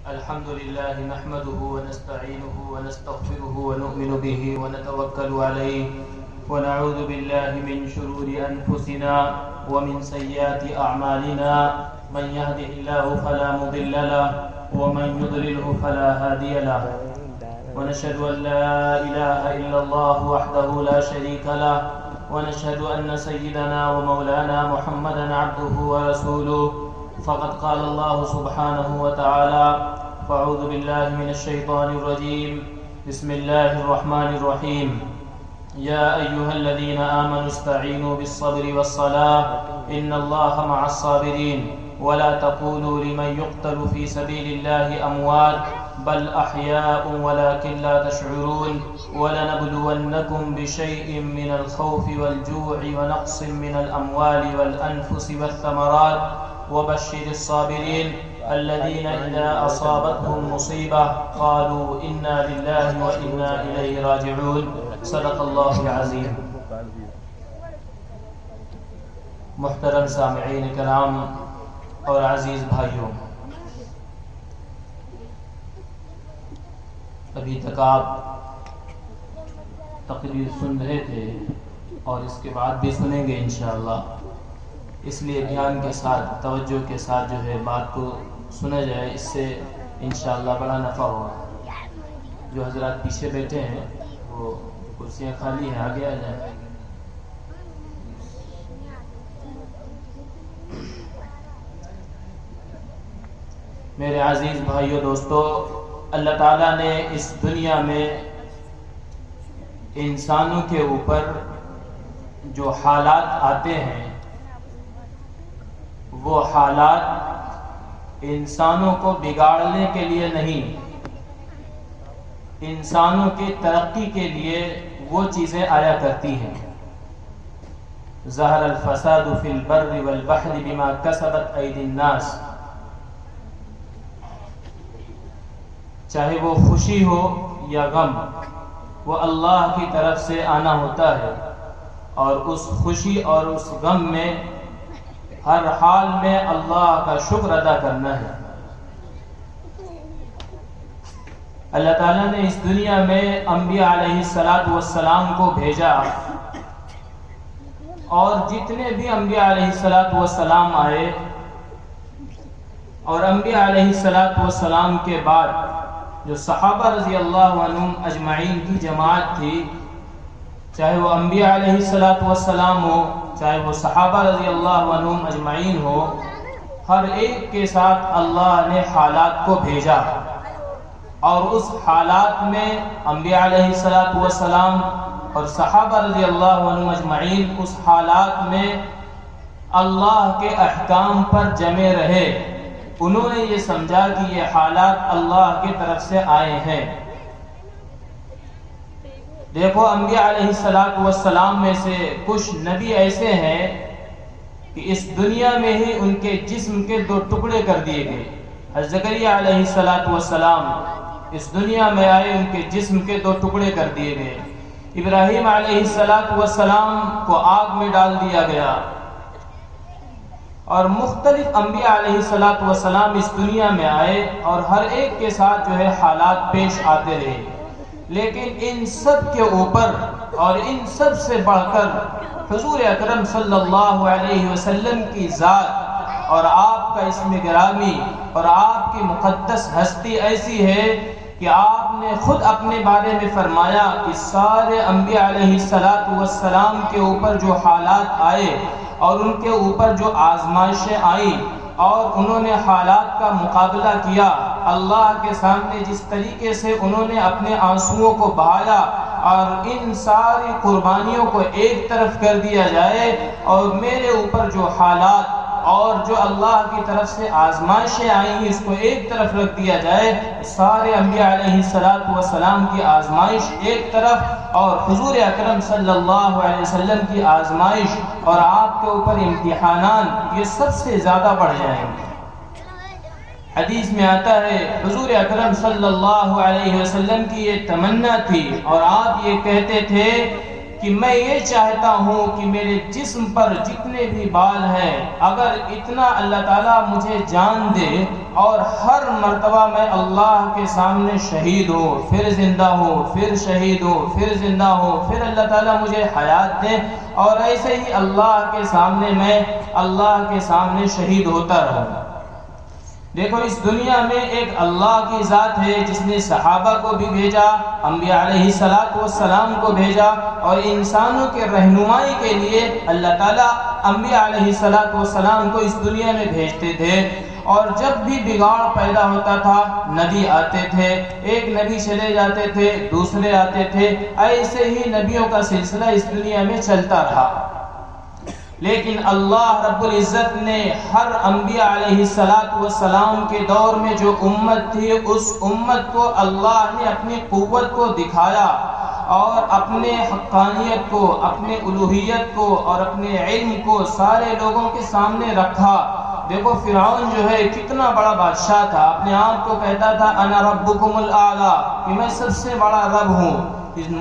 الحمد لله نحمده ونستعينه ونستغفره ونؤمن به ونتوكل عليه ونعوذ بالله من شرور أنفسنا ومن سيئات أعمالنا من يهده الله فلا مضل له ومن يضلله فلا هادي له ونشهد أن لا إله إلا الله وحده لا شريك له ونشهد أن سيدنا ومولانا محمدا عبده ورسوله فقد قال الله سبحانه وتعالى فأعوذ بالله من الشيطان الرجيم بسم الله الرحمن الرحيم يا أيها الذين آمنوا استعينوا بالصبر والصلاة إن الله مع الصابرين ولا تقولوا لمن يقتل في سبيل الله أموات بل أحياء ولكن لا تشعرون ولنبلونكم بشيء من الخوف والجوع ونقص من الأموال والأنفس والثمرات وبشر الصابرين الذين إذا أصابتهم مصيبة قالوا إنا لله وإنا إليه راجعون صدق الله العظيم. محترم سامعین کرام اور عزیز بھائیوں، ابھی تک آپ تقریر سن رہے تھے اور اس کے بعد بھی سنیں گے انشاءاللہ، اس لیے دھیان کے ساتھ توجہ کے ساتھ جو ہے بات کو سنا جائے، اس سے انشاءاللہ بڑا نفع ہوگا. جو حضرات پیچھے بیٹھے ہیں وہ کرسیاں خالی ہیں، آگے آ جائیں. میرے عزیز بھائیو دوستو، اللہ تعالیٰ نے اس دنیا میں انسانوں کے اوپر جو حالات آتے ہیں وہ حالات انسانوں کو بگاڑنے کے لیے نہیں، انسانوں کی ترقی کے لیے وہ چیزیں آیا کرتی ہیں. ظہر الفساد فی البر والبحر بما کسبت ایدی الناس، چاہے وہ خوشی ہو یا غم، وہ اللہ کی طرف سے آنا ہوتا ہے، اور اس خوشی اور اس غم میں ہر حال میں اللہ کا شکر ادا کرنا ہے. اللہ تعالیٰ نے اس دنیا میں انبیاء علیہ السلام کو بھیجا، اور جتنے بھی انبیاء علیہ السلام آئے اور انبیاء علیہ السلام کے بعد جو صحابہ رضی اللہ عنہم اجمعین کی جماعت تھی، چاہے وہ انبیاء علیہ السلام ہو، چاہے وہ صحابہ رضی اللہ عنہم اجمعین ہو، ہر ایک کے ساتھ اللہ نے حالات کو بھیجا، اور اس حالات میں انبیاء علیہ السلام اور صحابہ رضی اللہ عنہم اجمعین اس حالات میں اللہ کے احکام پر جمے رہے. انہوں نے یہ سمجھا کہ یہ حالات اللہ کی طرف سے آئے ہیں. دیکھو، انبیاء علیہ السلام میں سے کچھ نبی ایسے ہیں کہ اس دنیا میں ہی ان کے جسم کے 2 ٹکڑے کر دیے گئے. حضرت زکریا علیہ السلام اس دنیا میں آئے، ان کے جسم کے 2 ٹکڑے کر دیے گئے. ابراہیم علیہ السلام کو آگ میں ڈال دیا گیا، اور مختلف انبیاء علیہ السلام اس دنیا میں آئے، اور ہر ایک کے ساتھ جو ہے حالات پیش آتے رہے. لیکن ان سب کے اوپر اور ان سب سے بڑھ کر حضور اکرم صلی اللہ علیہ وسلم کی ذات اور آپ کا اسم گرامی اور آپ کی مقدس ہستی ایسی ہے کہ آپ نے خود اپنے بارے میں فرمایا کہ سارے انبیاء علیہ السلام کے اوپر جو حالات آئے اور ان کے اوپر جو آزمائشیں آئیں اور انہوں نے حالات کا مقابلہ کیا، اللہ کے سامنے جس طریقے سے انہوں نے اپنے آنسوؤں کو بہایا اور ان ساری قربانیوں کو ایک طرف کر دیا جائے اور میرے اوپر جو حالات اور جو اللہ کی طرف سے آزمائشیں آئی ہیں اس کو ایک طرف رکھ دیا جائے. سارے انبیاء علیہ السلام کی آزمائش ایک طرف اور حضور اکرم صلی اللہ علیہ وسلم کی آزمائش اور آپ کے اوپر امتحانات یہ سب سے زیادہ بڑھ جائیں گے. حدیث میں آتا ہے حضور اکرم صلی اللہ علیہ وسلم کی یہ تمنا تھی اور آپ یہ کہتے تھے کہ میں یہ چاہتا ہوں کہ میرے جسم پر جتنے بھی بال ہیں اگر اتنا اللہ تعالیٰ مجھے جان دے اور ہر مرتبہ میں اللہ کے سامنے شہید ہوں، پھر زندہ ہوں، پھر شہید ہوں، پھر زندہ ہوں، پھر اللہ تعالیٰ مجھے حیات دے اور ایسے ہی اللہ کے سامنے میں اللہ کے سامنے شہید ہوتا رہوں۔ دیکھو اس دنیا میں ایک اللہ کی ذات ہے جس نے صحابہ کو بھی بھیجا، انبیاء علیہ السلام کو بھیجا، اور انسانوں کے رہنمائی کے لیے اللہ تعالیٰ انبیاء علیہ السلام کو اس دنیا میں بھیجتے تھے۔ اور جب بھی بگاڑ پیدا ہوتا تھا نبی آتے تھے، ایک نبی چلے جاتے تھے، دوسرے آتے تھے، ایسے ہی نبیوں کا سلسلہ اس دنیا میں چلتا رہا۔ لیکن اللہ رب العزت نے ہر انبیاء علیہ السلام کے دور میں جو امت تھی اس امت کو اللہ نے اپنی قوت کو دکھایا اور اپنے حقانیت کو، اپنے الوہیت کو اور اپنے علم کو سارے لوگوں کے سامنے رکھا۔ دیکھو فرعون جو ہے کتنا بڑا بادشاہ تھا، اپنے آپ کو کہتا تھا انا ربکم الاعلی، کہ میں سب سے بڑا رب ہوں،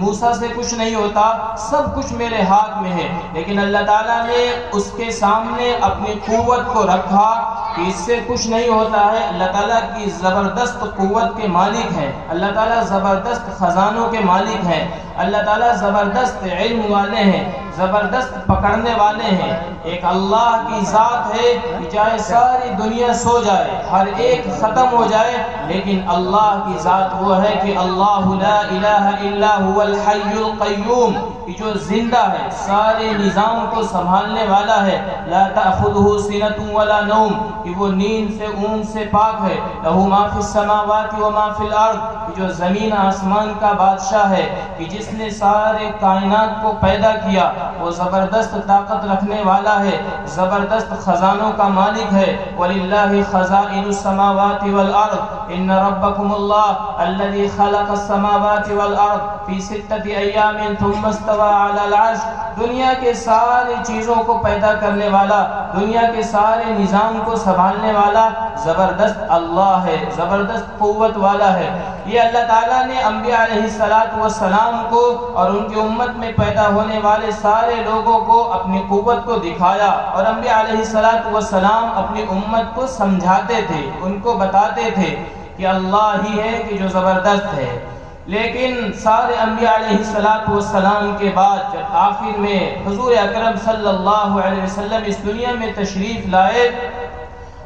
موسیٰ سے کچھ نہیں ہوتا، سب کچھ میرے ہاتھ میں ہے۔ لیکن اللہ تعالیٰ نے اس کے سامنے اپنی قوت کو رکھا کہ اس سے کچھ نہیں ہوتا ہے۔ اللہ تعالیٰ کی زبردست قوت کے مالک ہیں، اللہ تعالیٰ زبردست خزانوں کے مالک ہیں، اللہ تعالیٰ زبردست علم والے ہیں، زبردست پکڑنے والے ہیں۔ ایک اللہ کی ذات ہے کہ چاہے ساری دنیا سو جائے، ہر ایک ختم ہو جائے، لیکن اللہ کی ذات وہ ہے کہ اللہ لا الہ الا هو الحی القیوم، کہ جو زندہ ہے، سارے نظام کو سنبھالنے والا ہے۔ لا تأخذہ سنۃ ولا نوم، کہ وہ نیند سے اونگ سے پاک ہے۔ لہ ما فی السماوات و ما فی الارض، کہ جو زمین آسمان کا بادشاہ ہے، کہ جس نے سارے کائنات کو پیدا کیا، وہ زبردست طاقت رکھنے والا ہے، زبردست خزانوں کا مالک ہے۔ وَلِلَّهِ خَزَائِنُ السَّمَاوَاتِ وَالْأَرْضِ إِنَّ رَبَّكُمُ اللَّهُ الَّذِي خَلَقَ السَّمَاوَاتِ وَالْأَرْضِ فِي سِتَّةِ أَيَّامٍ ثُمَّ اسْتَوَى عَلَى الْعَرْشِ، دنیا کے سارے چیزوں کو پیدا کرنے والا، دنیا کے سارے نظام کو سنبھالنے والا زبردست اللہ ہے، زبردست قوت والا ہے۔ یہ اللہ تعالیٰ نے انبیاء علیہ السلام کو اور ان کی امت میں پیدا ہونے والے سارے لوگوں کو اپنی قوت کو دکھایا، اور انبیاء علیہ السلام اپنی امت کو سمجھاتے تھے، ان کو بتاتے تھے کہ اللہ ہی ہے کہ جو زبردست ہے۔ لیکن سارے انبیاء علیہ السلام کے بعد جب آخر میں حضور اکرم صلی اللہ علیہ وسلم اس دنیا میں تشریف لائے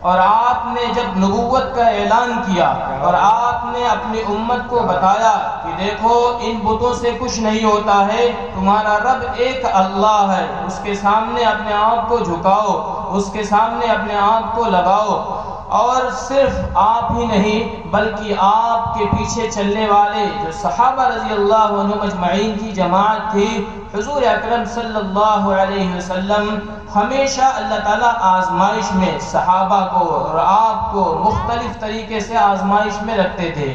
اور آپ نے جب نبوت کا اعلان کیا اور آپ نے اپنی امت کو بتایا کہ دیکھو ان بتوں سے کچھ نہیں ہوتا ہے، تمہارا رب ایک اللہ ہے، اس کے سامنے اپنے آپ کو جھکاؤ، اس کے سامنے اپنے آپ کو لگاؤ، اور صرف آپ ہی نہیں بلکہ آپ کے پیچھے چلنے والے جو صحابہ رضی اللہ عنہ مجمعین کی جماعت تھی، حضور اکرم صلی اللہ علیہ وسلم ہمیشہ اللہ تعالیٰ آزمائش میں صحابہ کو اور آپ کو مختلف طریقے سے آزمائش میں رکھتے تھے۔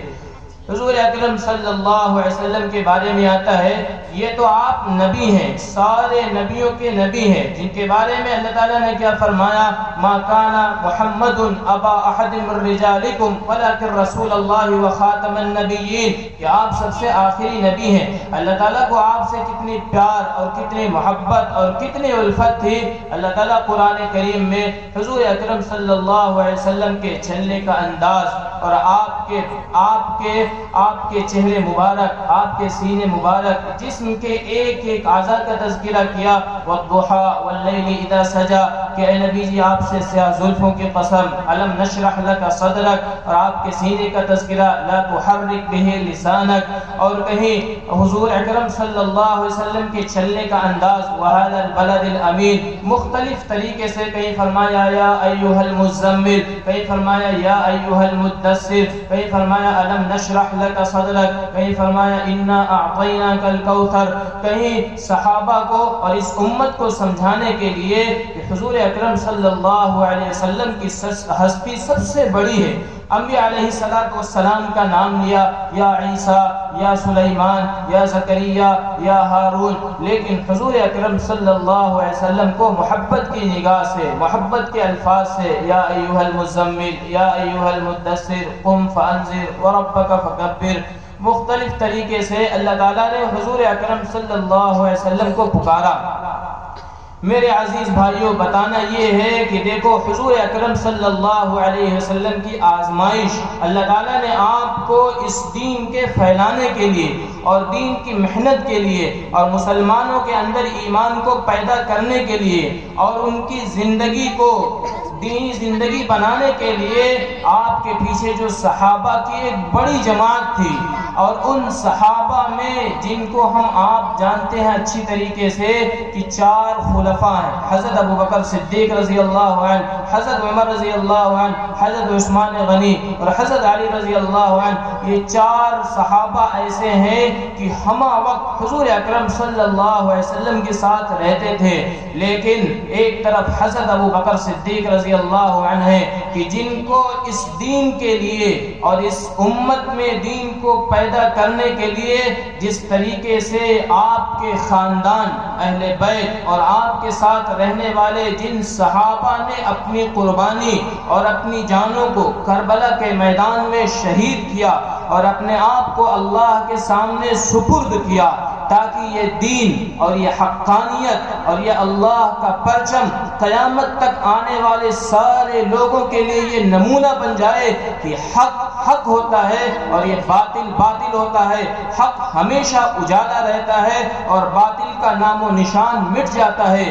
حضور اکرم صلی اللہ علیہ وسلم کے بارے میں آتا ہے یہ تو آپ نبی ہیں، سارے نبیوں کے نبی ہیں، جن کے بارے میں اللہ تعالیٰ نے کیا فرمایا، ما کان محمد ابا احد من رجالکم ولکن رسول اللہ وخاتم النبیین، کہ آپ سب سے آخری نبی ہیں۔ اللہ تعالیٰ کو آپ سے کتنی پیار اور کتنی محبت اور کتنی الفت تھی۔ اللہ تعالیٰ قرآن کریم میں حضور اکرم صلی اللہ علیہ وسلم کے چلنے کا انداز اور آپ کے چہرے مبارک، آپ کے سینے مبارک، جسم کے ایک ایک اعضاء کا تذکرہ کیا، والضحى واللیل اذا سجا، کہ اے نبی جی آپ سے سیاہ زلفوں کی قسم، الم نشرح لك صدرک، اور آپ کے سینے کا تذکرہ، لا تحرک به لسانک، اور کہیں حضور اکرم صلی اللہ علیہ وسلم کے چلنے کا انداز، وهذا البلد الامین، مختلف طریقے سے کہیں فرمایا یا ایھا المزمل، کہیں فرمایا یا ایھا المدثر، کہیں فرمایا الم نشرح لك صدرک، کہیں فرمایا انا اعطیناک الکوثر۔ کہیں صحابہ کو اور اس امت کو سمجھانے کے لیے کہ حضور اکرم صلی اللہ علیہ وسلم کی ہستی سب سے بڑی ہے، انبیاء علیہ السلام کا نام لیا، یا عیسیٰ، یا سلیمان، یا زکریا، یا ہارون، لیکن حضور اکرم صلی اللہ علیہ وسلم کو محبت کی نگاہ سے، محبت کے الفاظ سے، یا ایھا المزمل، یا ایھا المدثر، قم فانذر وربک فکبر، مختلف طریقے سے اللہ تعالیٰ نے حضور اکرم صلی اللہ علیہ وسلم کو پکارا۔ میرے عزیز بھائیوں، بتانا یہ ہے کہ دیکھو حضور اکرم صلی اللہ علیہ وسلم کی آزمائش اللہ تعالیٰ نے آپ کو اس دین کے پھیلانے کے لیے اور دین کی محنت کے لیے اور مسلمانوں کے اندر ایمان کو پیدا کرنے کے لیے اور ان کی زندگی کو دینی زندگی بنانے کے لیے آپ کے پیچھے جو صحابہ کی ایک بڑی جماعت تھی، اور ان صحابہ میں جن کو ہم آپ جانتے ہیں اچھی طریقے سے کہ 4 خلفاء ہیں، حضرت ابو بکر صدیق رضی اللہ عنہ، حضرت عمر رضی اللہ عنہ، حضرت عثمان غنی اور حضرت علی رضی اللہ عنہ، یہ 4 صحابہ ایسے ہیں کہ ہمہ وقت حضور اکرم صلی اللہ علیہ وسلم کے ساتھ رہتے تھے، لیکن ایک طرف حضرت ابو بکر صدیق رضی اللہ عنہ ہے کہ جن کو اس دین کے لیے اور اس امت میں دین کو پیدا کرنے کے لیے جس طریقے سے آپ کے خاندان اہل بیت اور آپ کے ساتھ رہنے والے جن صحابہ نے اپنی قربانی اور اپنی جانوں کو کربلا کے میدان میں شہید کیا اور اپنے آپ کو اللہ کے سامنے سپرد کیا تاکہ یہ دین اور یہ حقانیت اور یہ اللہ کا پرچم قیامت تک آنے والے سارے لوگوں کے لیے یہ نمونہ بن جائے کہ حق حق ہوتا ہے اور یہ باطل باطل ہوتا ہے، حق ہمیشہ اجالا رہتا ہے اور باطل کا نام و نشان مٹ جاتا ہے۔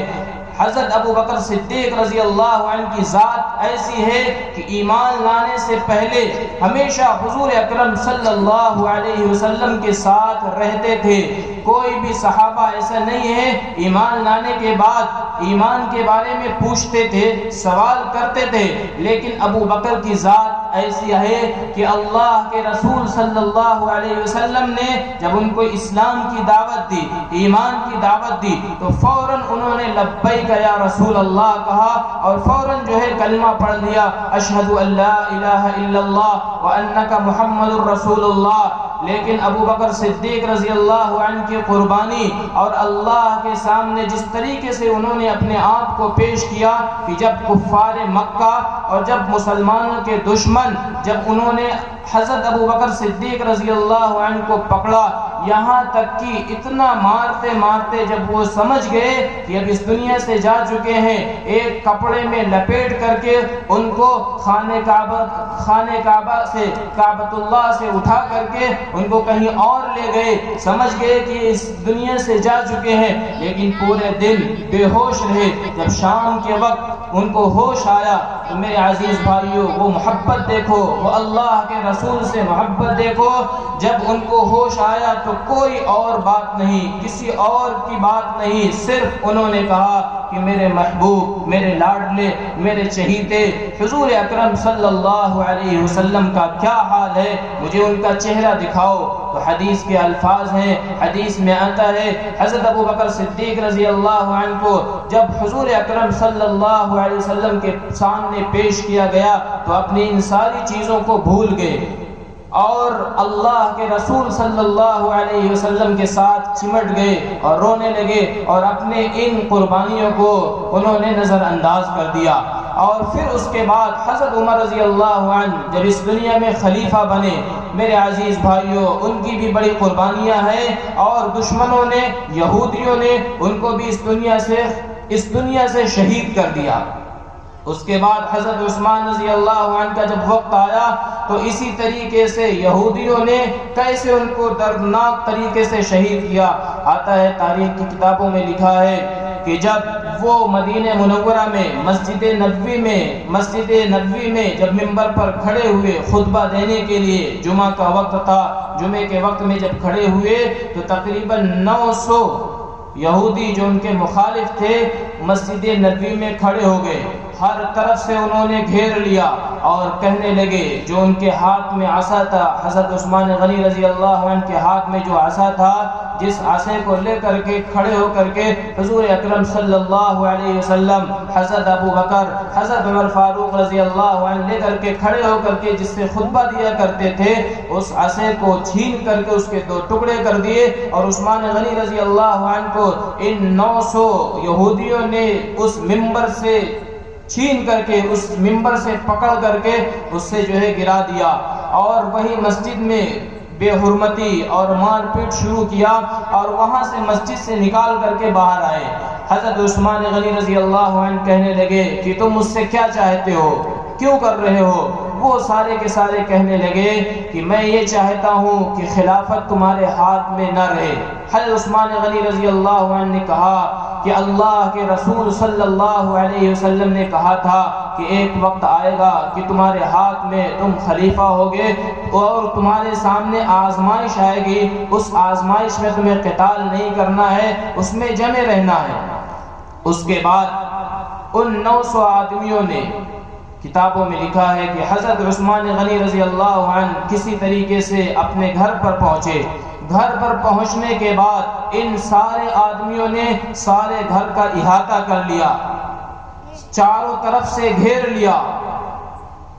حضرت ابو بکر صدیق رضی اللہ عنہ کی ذات ایسی ہے کہ ایمان لانے سے پہلے ہمیشہ حضور اکرم صلی اللہ علیہ وسلم کے ساتھ رہتے تھے۔ کوئی بھی صحابہ ایسا نہیں ہے ایمان لانے کے بعد ایمان کے بارے میں پوچھتے تھے، سوال کرتے تھے، لیکن ابو بکر کی ذات ایسی ہے کہ اللہ کے رسول صلی اللہ علیہ وسلم نے جب ان کو اسلام کی دعوت دی، ایمان کی دعوت دی، تو فوراً انہوں نے لبیک یا رسول اللہ کہا اور فوراً جو ہے کلمہ پڑھ لیا، اشہد ان لا الہ الا اللہ وانک محمد الرسول اللہ۔ لیکن ابو بکر صدیق رضی اللہ عنہ کی قربانی اور اللہ کے سامنے جس طریقے سے انہوں نے اپنے آپ کو پیش کیا کہ جب کفار مکہ اور جب مسلمانوں کے دشمن جب انہوں نے حضرت ابو بکر صدیق رضی اللہ عنہ کو پکڑا، یہاں تک کہ اتنا مارتے مارتے جب وہ سمجھ گئے کہ اب اس دنیا سے جا چکے ہیں، ایک کپڑے میں لپیٹ کر کے ان کو خانہ کعبہ سے کعبۃ اللہ سے اٹھا کر کے ان کو کہیں اور لے گئے، سمجھ گئے کہ اس دنیا سے جا چکے ہیں، لیکن پورے دن بے ہوش رہے۔ جب شام کے وقت ان کو ہوش آیا تو میرے عزیز بھائیوں وہ محبت دیکھو، وہ اللہ کے رسول سے محبت دیکھو۔ جب ان کو ہوش آیا تو کوئی اور بات نہیں، کسی اور کی بات نہیں، صرف انہوں نے کہا کہ میرے محبوب، میرے لاڈلے، میرے چہیتے حضور اکرم صلی اللہ علیہ وسلم کا کیا حال ہے، مجھے ان کا چہرہ دکھاؤ۔ تو حدیث کے الفاظ ہیں، حدیث میں آتا ہے حضرت ابو بکر صدیق رضی اللہ عنہ کو جب حضور اکرم صلی اللہ علیہ وسلم کے سامنے پیش کیا گیا تو اپنی ان ساری چیزوں کو بھول گئے اور اللہ کے رسول صلی اللہ علیہ وسلم کے ساتھ چمٹ گئے اور رونے لگے اور اپنے ان قربانیوں کو انہوں نے نظر انداز کر دیا۔ اور پھر اس کے بعد حضرت عمر رضی اللہ عنہ جب اس دنیا میں خلیفہ بنے، میرے عزیز بھائیوں ان کی بھی بڑی قربانیاں ہیں اور دشمنوں نے، یہودیوں نے ان کو بھی اس دنیا سے شہید کر دیا۔ اس کے بعد حضرت عثمان رضی اللہ عنہ کا جب وقت آیا تو اسی طریقے سے یہودیوں نے کیسے ان کو دردناک طریقے سے شہید کیا۔ آتا ہے تاریخ کی کتابوں میں لکھا ہے کہ جب وہ مدینہ منورہ میں مسجد نبوی میں جب منبر پر کھڑے ہوئے خطبہ دینے کے لیے، جمعہ کا وقت تھا، جمعے کے وقت میں جب کھڑے ہوئے تو تقریباً 900 یہودی جو ان کے مخالف تھے مسجد نبوی میں کھڑے ہو گئے، ہر طرف سے انہوں نے گھیر لیا اور کہنے لگے، جو ان کے ہاتھ میں عصا تھا، حضرت عثمان غنی رضی اللہ عنہ کے ہاتھ میں جو عصا تھا، جس عصے کو لے کر کے کھڑے ہو کر کے حضور اکرم صلی اللہ علیہ وسلم، حضرت ابو بکر، حضرت عمر فاروق رضی اللہ عنہ لے کر کے کھڑے ہو کر کے جس سے خطبہ دیا کرتے تھے، اس عصے کو چھین کر کے اس کے 2 ٹکڑے کر دیے اور عثمان غنی رضی اللہ عنہ کو ان 900 یہودیوں نے اس منبر سے چھین کر کے، اس منبر سے پکڑ کر کے اس سے جو ہے گرا دیا۔ اور وہی مسجد میں بے حرمتی اور مار پیٹ شروع کیا اور وہاں سے مسجد سے نکال کر کے باہر آئے۔ حضرت عثمان غنی رضی اللہ عنہ کہنے لگے کہ تم مجھ سے کیا چاہتے ہو، کیوں کر رہے ہو؟ وہ سارے کے سارے کہنے لگے کہ میں یہ چاہتا ہوں کہ خلافت تمہارے ہاتھ میں نہ رہے۔ حضرت عثمان غنی رضی اللہ عنہ نے کہا کہ اللہ کے رسول صلی اللہ علیہ وسلم نے کہا تھا کہ ایک وقت آئے گا کہ تمہارے ہاتھ میں تم خلیفہ ہوگے اور تمہارے سامنے آزمائش آئے گی، اس آزمائش میں تمہیں قتال نہیں کرنا ہے، اس میں جمے رہنا ہے۔ اس کے بعد ان 900 آدمیوں نے کتابوں میں لکھا ہے کہ حضرت عثمان غنی رضی اللہ عنہ کسی طریقے سے اپنے گھر پر پہنچے۔ گھر پر پہنچنے کے بعد ان سارے آدمیوں نے سارے گھر کا احاطہ کر لیا، چاروں طرف سے گھیر لیا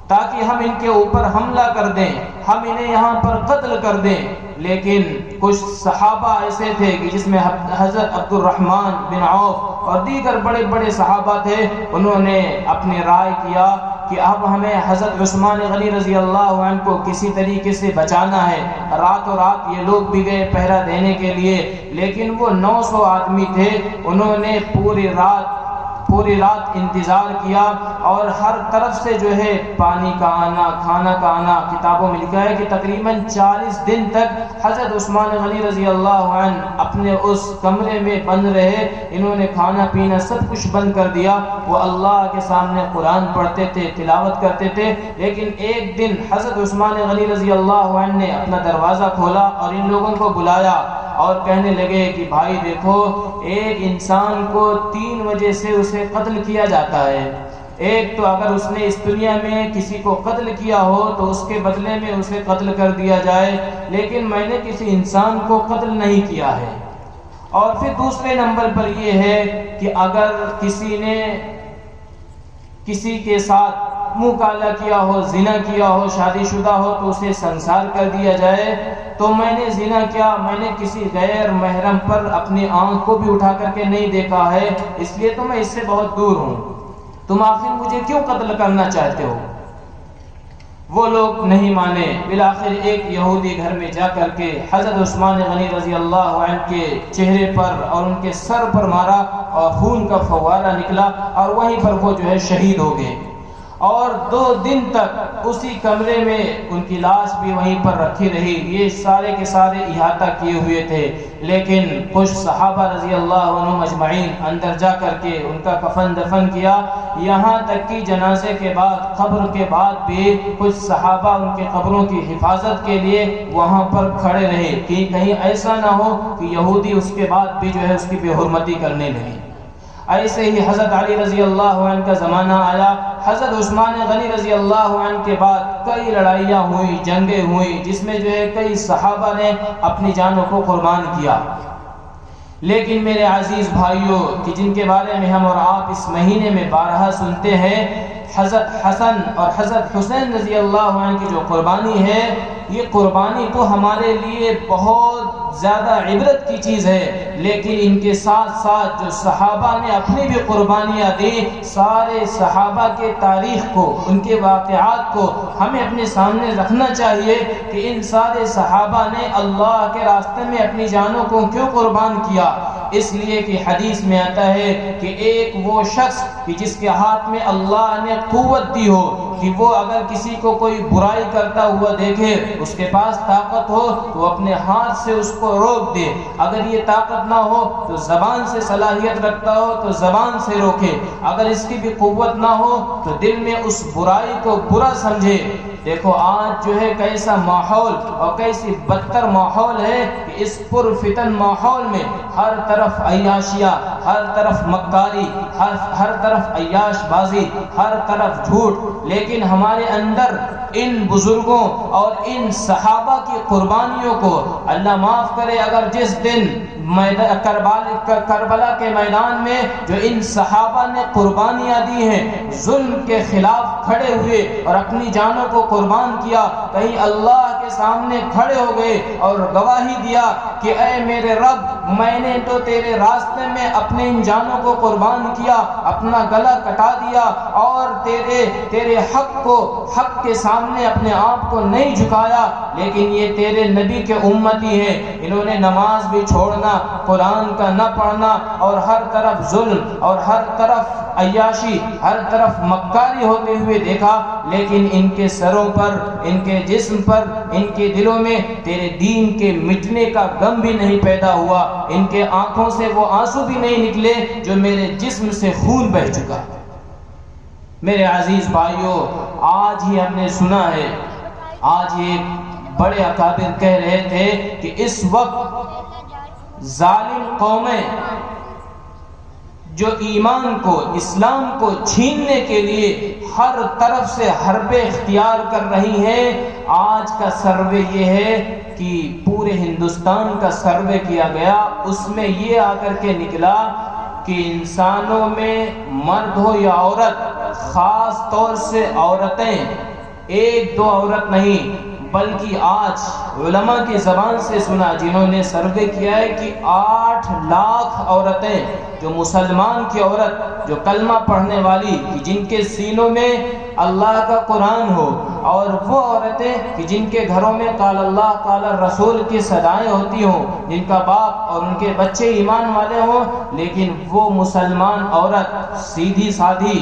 تاکہ ہم ان کے اوپر حملہ کر دیں، ہم انہیں یہاں پر قتل کر دیں۔ لیکن کچھ صحابہ ایسے تھے کہ جس میں حضرت عبد الرحمن بن عوف اور دیگر بڑے بڑے صحابہ تھے، انہوں نے اپنی رائے کیا کہ اب ہمیں حضرت عثمان غنی رضی اللہ عنہ کو کسی طریقے سے بچانا ہے۔ راتوں رات یہ لوگ بھی گئے پہرہ دینے کے لیے، لیکن وہ 900 آدمی تھے، انہوں نے پوری رات انتظار کیا اور ہر طرف سے جو ہے پانی کا آنا، کھانا کا آنا۔ کتابوں میں لکھا ہے کہ تقریباً 40 دن تک حضرت عثمان غنی رضی اللہ عنہ اپنے اس کمرے میں بند رہے، انہوں نے کھانا پینا سب کچھ بند کر دیا۔ وہ اللہ کے سامنے قرآن پڑھتے تھے، تلاوت کرتے تھے، لیکن ایک دن حضرت عثمان غنی رضی اللہ عنہ نے اپنا دروازہ کھولا اور ان لوگوں کو بلایا اور کہنے لگے کہ بھائی دیکھو، ایک انسان کو 3 وجہ سے اسے قتل کیا جاتا ہے۔ ایک تو اگر اس نے اس دنیا میں کسی کو قتل کیا ہو تو اس کے بدلے میں اسے قتل کر دیا جائے، لیکن میں نے کسی انسان کو قتل نہیں کیا ہے۔ اور پھر دوسرے نمبر پر یہ ہے کہ اگر کسی نے کسی کے ساتھ منہ کالا کیا ہو، زنا کیا ہو، شادی شدہ ہو تو اسے سنسار کر دیا جائے۔ تو میں نے زنا کیا، میں نے کسی غیر محرم پر اپنی آنکھ کو بھی اٹھا کر کے نہیں دیکھا ہے، اس لیے تو میں اس سے بہت دور ہوں، تم آخر مجھے کیوں قتل کرنا چاہتے ہو؟ وہ لوگ نہیں مانے۔ بالآخر ایک یہودی گھر میں جا کر کے حضرت عثمان غنی رضی اللہ عنہ کے چہرے پر اور ان کے سر پر مارا اور خون کا فوارہ نکلا اور وہیں پر وہ جو ہے شہید ہو گئے۔ اور 2 دن تک اسی کمرے میں ان کی لاش بھی وہیں پر رکھی رہی۔ یہ سارے کے سارے احاطہ کیے ہوئے تھے، لیکن کچھ صحابہ رضی اللہ عنہم اجمعین اندر جا کر کے ان کا کفن دفن کیا، یہاں تک کہ جنازے کے بعد، قبر کے بعد بھی کچھ صحابہ ان کے قبروں کی حفاظت کے لیے وہاں پر کھڑے رہے کہ کہیں ایسا نہ ہو کہ یہودی اس کے بعد بھی جو ہے اس کی بے حرمتی کرنے لگے۔ ایسے ہی حضرت علی رضی اللہ عنہ کا زمانہ آیا۔ حضرت عثمان غنی رضی اللہ عنہ کے بعد کئی لڑائیاں ہوئی، جنگیں ہوئی، جس میں جو ہے کئی صحابہ نے اپنی جانوں کو قربان کیا۔ لیکن میرے عزیز بھائیوں کہ جن کے بارے میں ہم اور آپ اس مہینے میں بارہا سنتے ہیں، حضرت حسن اور حضرت حسین رضی اللہ عنہ کی جو قربانی ہے، یہ قربانی تو ہمارے لیے بہت زیادہ عبرت کی چیز ہے، لیکن ان کے ساتھ ساتھ جو صحابہ نے اپنی بھی قربانیاں دی، سارے صحابہ کے تاریخ کو، ان کے واقعات کو ہمیں اپنے سامنے رکھنا چاہیے کہ ان سارے صحابہ نے اللہ کے راستے میں اپنی جانوں کو کیوں قربان کیا۔ اس لیے کہ حدیث میں آتا ہے کہ ایک وہ شخص کہ جس کے ہاتھ میں اللہ نے قوت دی ہو کہ وہ اگر کسی کو کوئی برائی کرتا ہوا دیکھے، اس کے پاس طاقت ہو تو اپنے ہاتھ سے اس کو روک دے، اگر یہ طاقت نہ ہو تو زبان سے صلاحیت رکھتا ہو تو زبان سے روکے، اگر اس کی بھی قوت نہ ہو تو دل میں اس برائی کو برا سمجھے۔ دیکھو آج جو ہے کیسا ماحول اور کیسی بدتر ماحول ہے کہ اس پر فتن ماحول میں ہر طرف عیاشیاں، ہر طرف مکاری، ہر طرف عیاش بازی، ہر طرف جھوٹ، لیکن ہمارے اندر ان بزرگوں اور ان صحابہ کی قربانیوں کو اللہ معاف کرے، اگر جس دن کربلا کے میدان میں جو ان صحابہ نے قربانیاں دی ہیں، ظلم کے خلاف کھڑے ہوئے اور اپنی جانوں کو قربان کیا، کہیں اللہ کے کے سامنے کھڑے ہو گئے اور گواہی دیا کہ اے میرے رب، میں نے تو تیرے راستے میں اپنے ان جانوں کو قربان کیا، اپنا گلا کٹا دیا اور تیرے حق کے سامنے اپنے آپ کو نہیں جھکایا، لیکن یہ تیرے نبی کے امتی ہیں، انہوں نے نماز بھی چھوڑنا، قرآن کا نہ پڑھنا، اور ہر طرف ظلم اور ہر طرف عیاشی، ہر طرف مکاری ہوتے ہوئے دیکھا، لیکن ان کے سروں پر، ان کے جسم پر، ان کے دلوں میں تیرے دین کے مٹنے کا غم بھی نہیں پیدا ہوا، ان کے آنکھوں سے وہ آنسو بھی نہیں نکلے جو میرے جسم سے خون بہہ چکا۔ میرے عزیز بھائیوں، آج ہی ہم نے سنا ہے، آج یہ بڑے اکابر کہہ رہے تھے کہ اس وقت ظالم قومیں جو ایمان کو، اسلام کو چھیننے کے لیے ہر طرف سے حربیں اختیار کر رہی ہیں۔ آج کا سروے یہ ہے کہ پورے ہندوستان کا سروے کیا گیا، اس میں یہ آ کر کے نکلا کہ انسانوں میں مرد ہو یا عورت، خاص طور سے عورتیں، ایک دو عورت نہیں بلکہ آج علماء کی زبان سے سنا جنہوں نے سروے کیا ہے کہ 8 لاکھ عورتیں، جو مسلمان کی عورت، جو کلمہ پڑھنے والی، کہ جن کے سینوں میں اللہ کا قرآن ہو، اور وہ عورتیں کہ جن کے گھروں میں قال اللہ قال رسول کی صدائیں ہوتی ہوں، جن کا باپ اور ان کے بچے ایمان والے ہوں، لیکن وہ مسلمان عورت سیدھی سادھی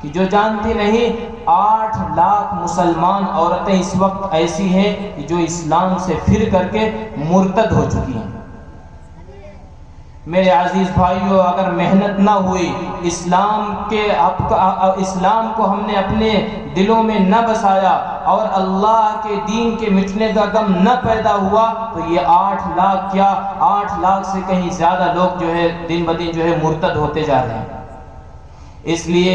کہ جو جانتی نہیں، 8 لاکھ مسلمان عورتیں اس وقت ایسی ہیں کہ جو اسلام سے پھر کر کے مرتد ہو چکی ہیں۔ میرے عزیز بھائیوں، اگر محنت نہ ہوئی، اسلام کو ہم نے اپنے دلوں میں نہ بسایا اور اللہ کے دین کے مٹنے کا غم نہ پیدا ہوا، تو یہ 8 لاکھ کیا، 8 لاکھ سے کہیں زیادہ لوگ جو ہے دن بدن جو ہے مرتد ہوتے جا رہے ہیں۔ اس لیے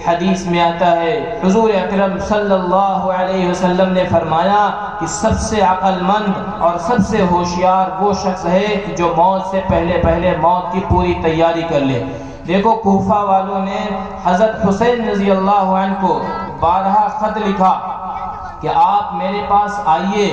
حدیث میں آتا ہے، حضور اکرم صلی اللہ علیہ وسلم نے فرمایا کہ سب سے عقل مند اور سب سے ہوشیار وہ شخص ہے کہ جو موت سے پہلے موت کی پوری تیاری کر لے۔ دیکھو، کوفہ والوں نے حضرت حسین رضی اللہ عنہ کو 12 خط لکھا کہ آپ میرے پاس آئیے،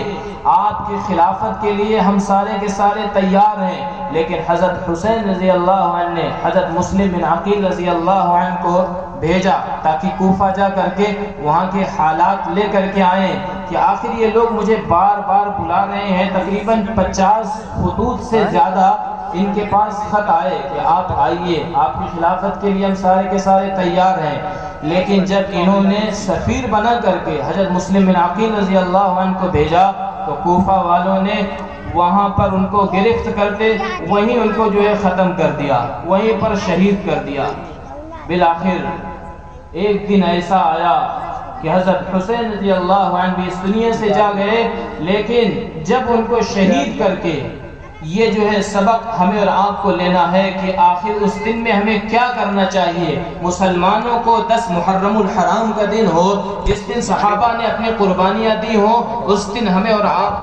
آپ کی خلافت کے لیے ہم سارے کے سارے تیار ہیں، لیکن حضرت حسین رضی اللہ عنہ نے حضرت مسلم بن عقیل رضی اللہ عنہ کو بھیجا تاکہ کوفہ جا کر کے وہاں کے حالات لے کر کے آئیں کہ آخر یہ لوگ مجھے بار بار بلا رہے ہیں۔ تقریباً 50 خطوط سے زیادہ ان کے پاس خط آئے کہ آپ آئیے، آپ کی خلافت کے لیے ہم سارے کے سارے تیار ہیں، لیکن جب انہوں نے سفیر بنا کر کے حضرت مسلم بن عقیل رضی اللہ عنہ کو بھیجا تو کوفہ والوں نے وہاں پر ان کو گرفت کرتے وہیں ان کو جو ہے ختم کر دیا، وہیں پر شہید کر دیا۔ بالآخر ایک دن ایسا آیا کہ حضرت حسین رضی اللہ عنہ بھی اس دنیا سے جا گئے، لیکن جب ان کو شہید کر کے یہ جو ہے سبق ہمیں اور آپ کو لینا ہے کہ آخر اس دن میں ہمیں کیا کرنا چاہیے۔ مسلمانوں کو 10 محرم الحرام کا دن ہو، جس دن صحابہ نے اپنی قربانیاں دی ہوں، اس دن ہمیں اور آپ